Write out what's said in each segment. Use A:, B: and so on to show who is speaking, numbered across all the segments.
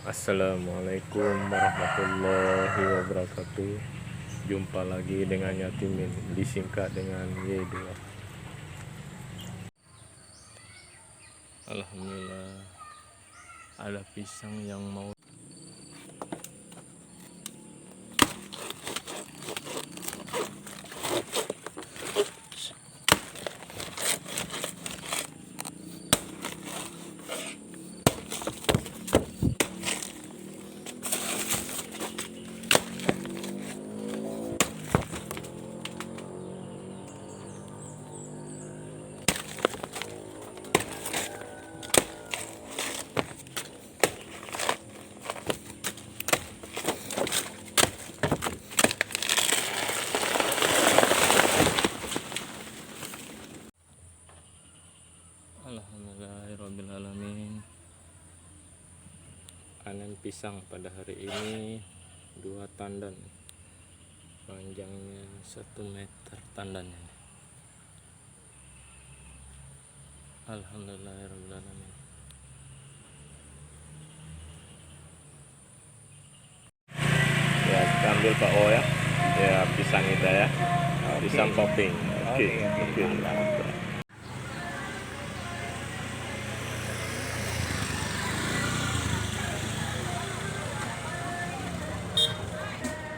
A: Assalamualaikum warahmatullahi wabarakatuh. Jumpa lagi dengan Yatimin, disingkat dengan Y2. Alhamdulillah, ada pisang yang mau Alhamdulillahirrabbilalamin. Panen pisang pada hari ini 2 tandan, panjangnya 1 meter tandannya. Alhamdulillahirrabbilalamin. Ya, kita ambil Pak O ya. Ya, pisang kita ya. Pisang topping. Oke.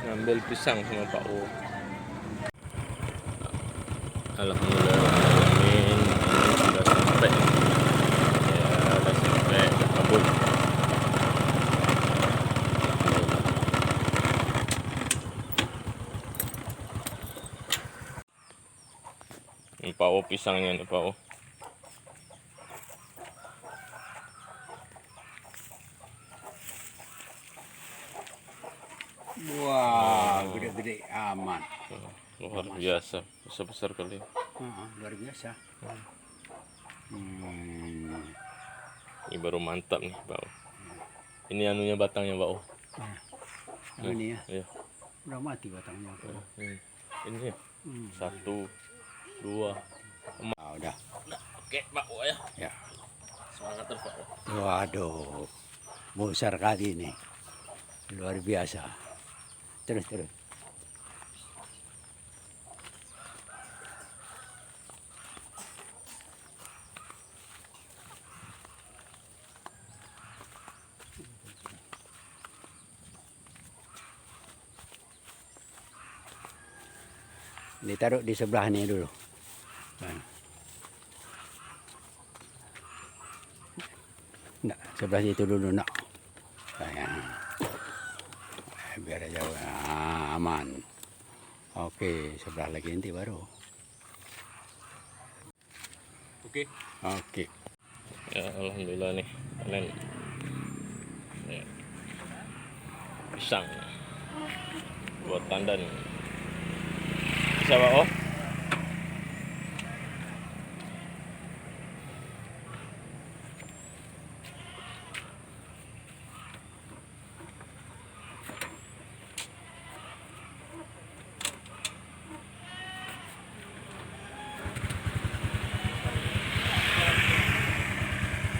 A: Ngambil pisang sama Pak O. Alhamdulillahirrahmanirrahim. Sudah sampai. Ya, sudah sampai kabut. Ini Pak O pisangnya nih Pak O.
B: Wah, gede-gede amat.
A: Luar biasa, besar-besar kali.
B: Luar biasa.
A: Ini baru mantap nih Pak O. Ini anunya batangnya Pak O.
B: Ini ya,
A: Iya.
B: udah mati batangnya.
A: Ini ya. 1, 2.
B: Udah.
A: Oke Pak O ya.
B: Ya.
A: Semangat terus Pak O.
B: Waduh, besar kali ini. Luar biasa. Terus. Ditaruh di sebelah ini dulu. Nah, sebelah situ dulu nak. Biar aja aman. Oke, sebelah lagi nanti baru. Oke.
A: Ya alhamdulillah nih panen ya. Pisang buat tandan. Bisa Pak O?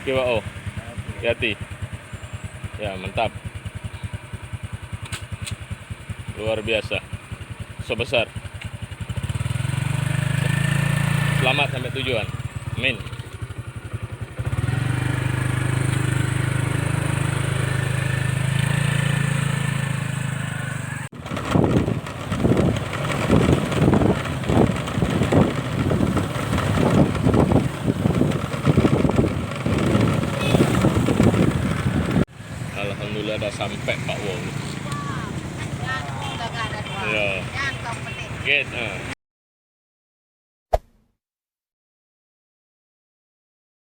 A: Oke Pak O, hati-hati. Ya mantap. Luar biasa. Sebesar. Selamat sampai tujuan. Amin. Alhamdulillah udah sampai Pak Wo. Ya. Gate.